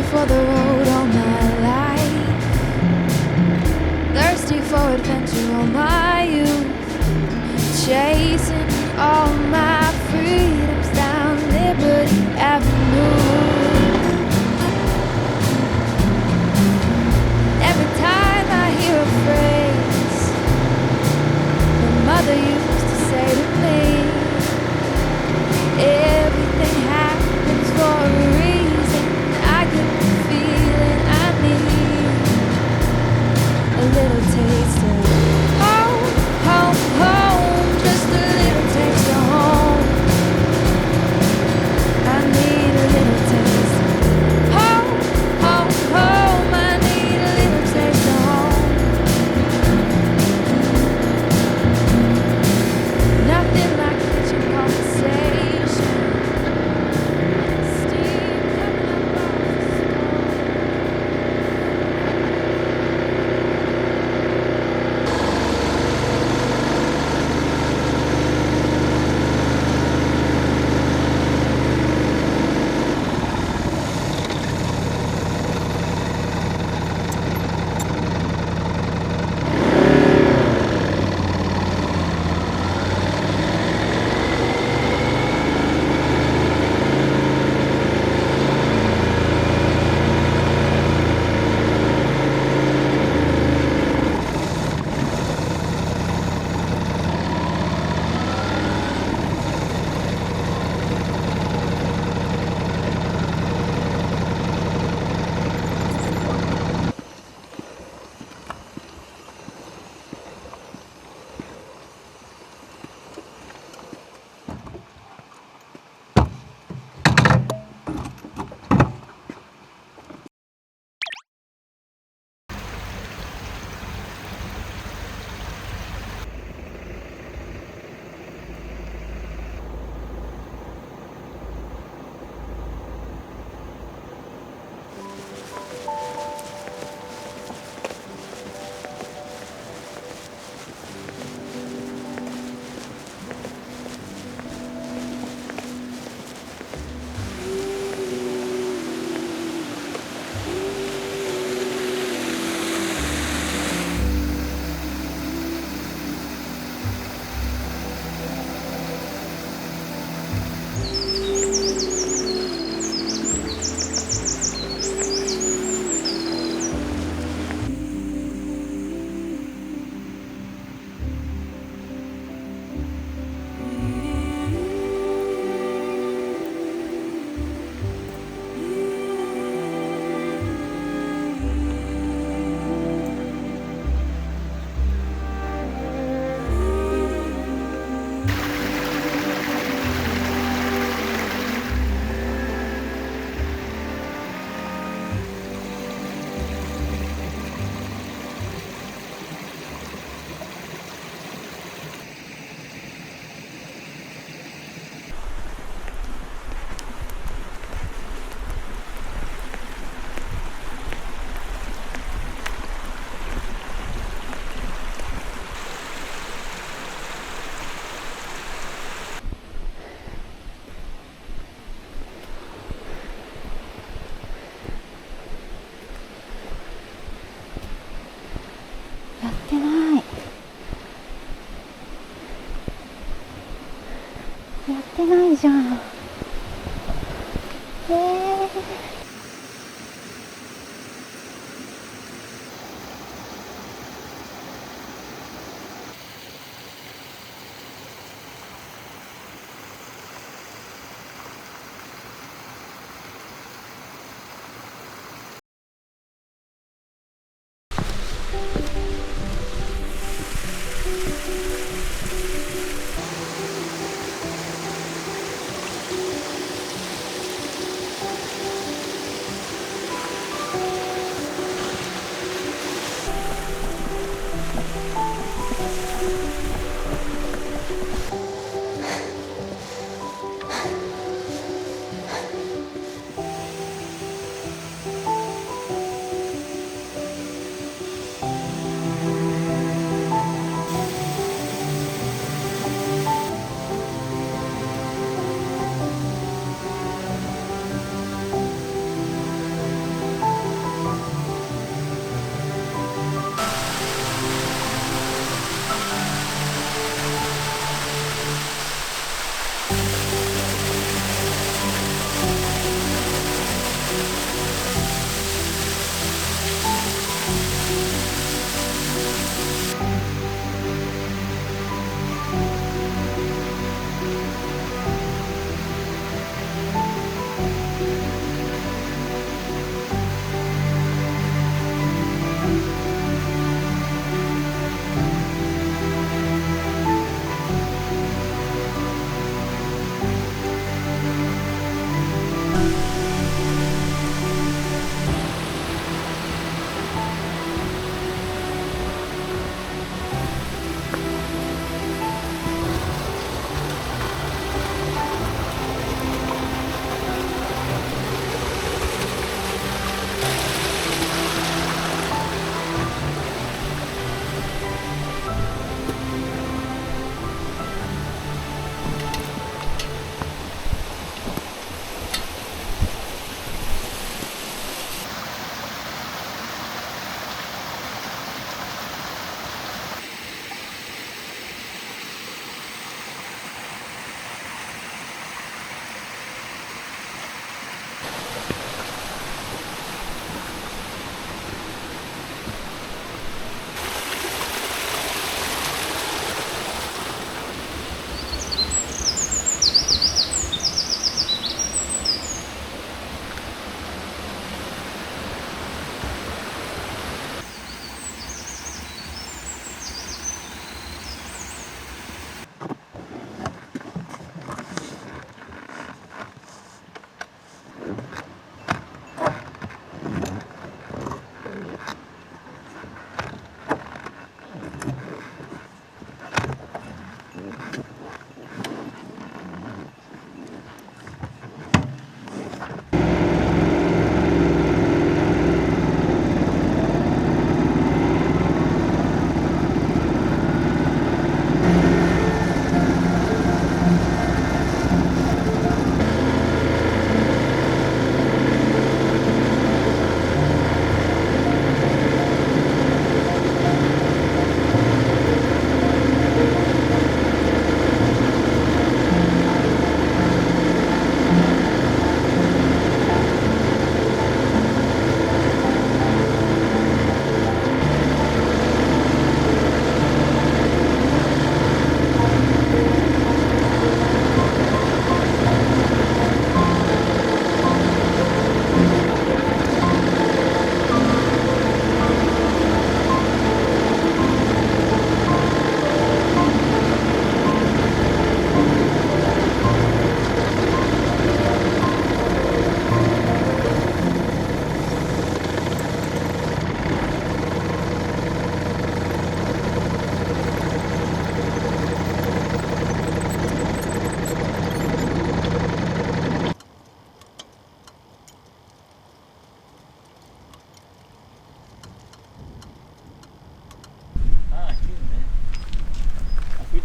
For the road all my life, thirsty for adventure all my youth, chasing all my freedoms down Liberty Avenue. Every time I hear a phrase my mother used to say to me, everything happens for a reason. I could feel it, I need a little taste of home, home, home, just a little taste of home. I need a little taste of home, home, home. I need a little taste of home. Nothing like kitchen conversation, steam coming up off the stove. やってない。やってないじゃん。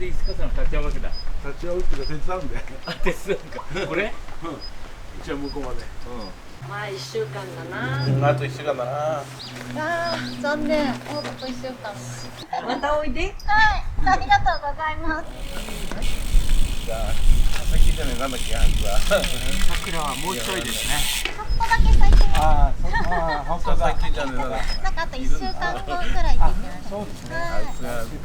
で石川さん立ち会うわけだ。立ち会うっていうか手伝うんで。あ、手伝うか。これ？うん。うちは向こうまで。うん。まあ1週間だな。あと1週間だな。あー残念。もうあと1週間。またおいで。はい、ありがとうございます。じゃあ、さっきじゃねえ、なんだっけ、あいつは。桜はもうちょいですね。ちょっとだけ咲いてます。ああ、本当さっきじゃねえ、なんだ。なんかあと1週間後くらいって言ってました。そうですね。はいあいつが。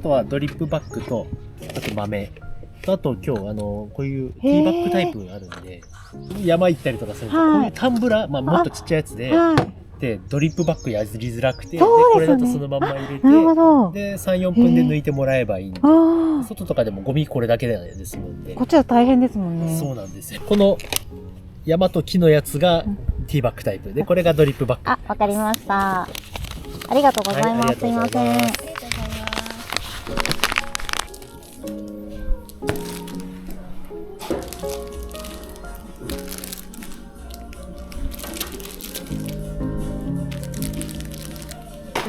あとはドリップバッグと、あと豆。とあと今日、こういうティーバッグタイプがあるんで、山行ったりとかすると、はいこういうタンブラー、まあもっとちっちゃいやつで、はい。で、ドリップバッグやりづらくて、そうですよねこれだとそのまんま入れて、なるほど。で、3、4分で抜いてもらえばいいんで、あ外とかでもゴミこれだけで済むんであ、こ、っちは大変ですもんね。そうなんですよ。この山と木のやつがティーバッグタイプで、これがドリップバッグ。あ、わかりました。ありがとうございます。はいあすいまりがとうございせんます。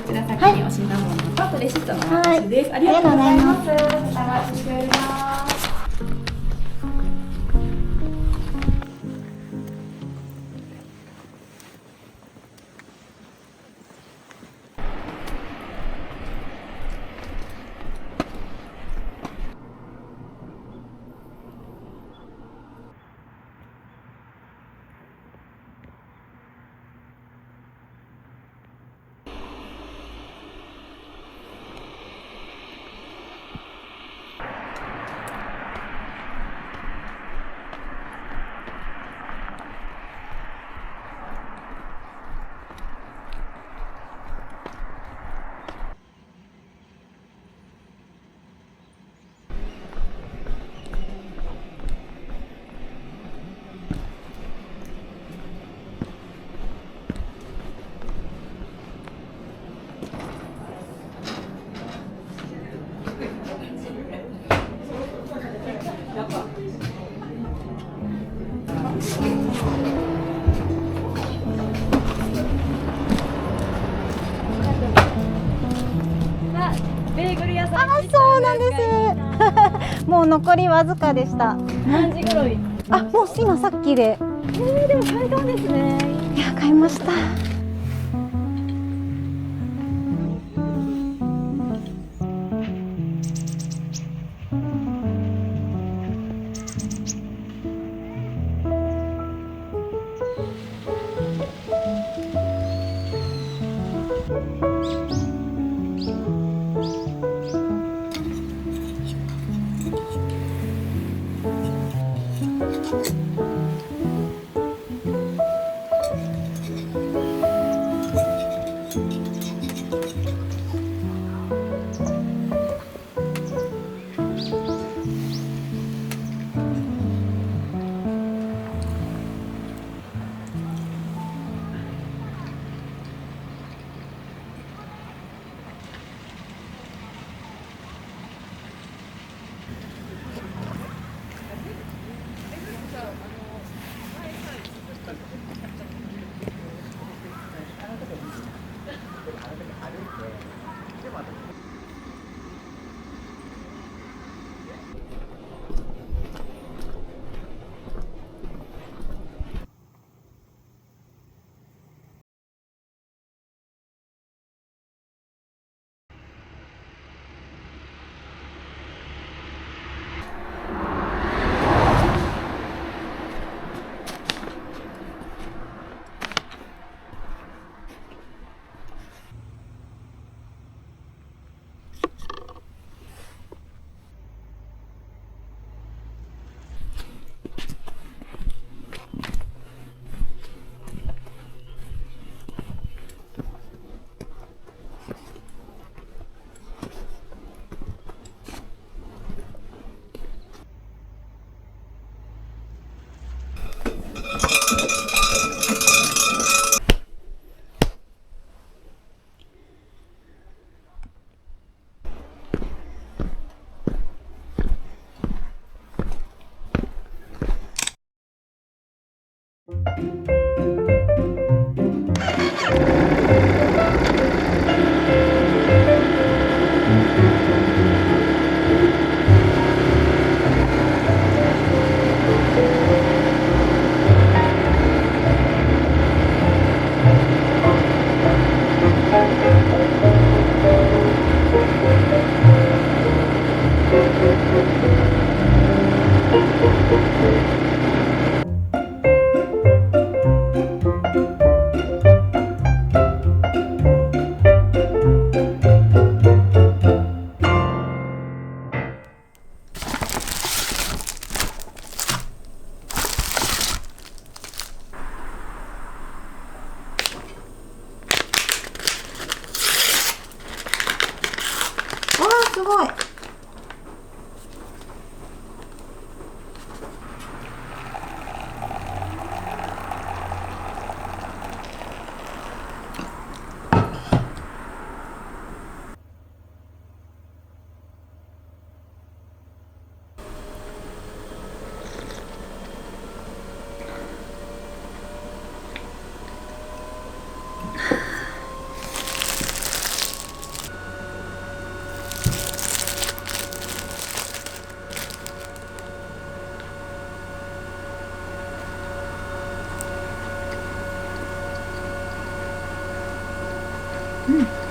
こちら先にお品物とレシートのお渡しです。ありがとうございます。お待ちしております。なんです。もう残りわずかでした。何時頃に。あ、もう今さっきで。でも買えたんですね。いや、買いました。すごい。うん。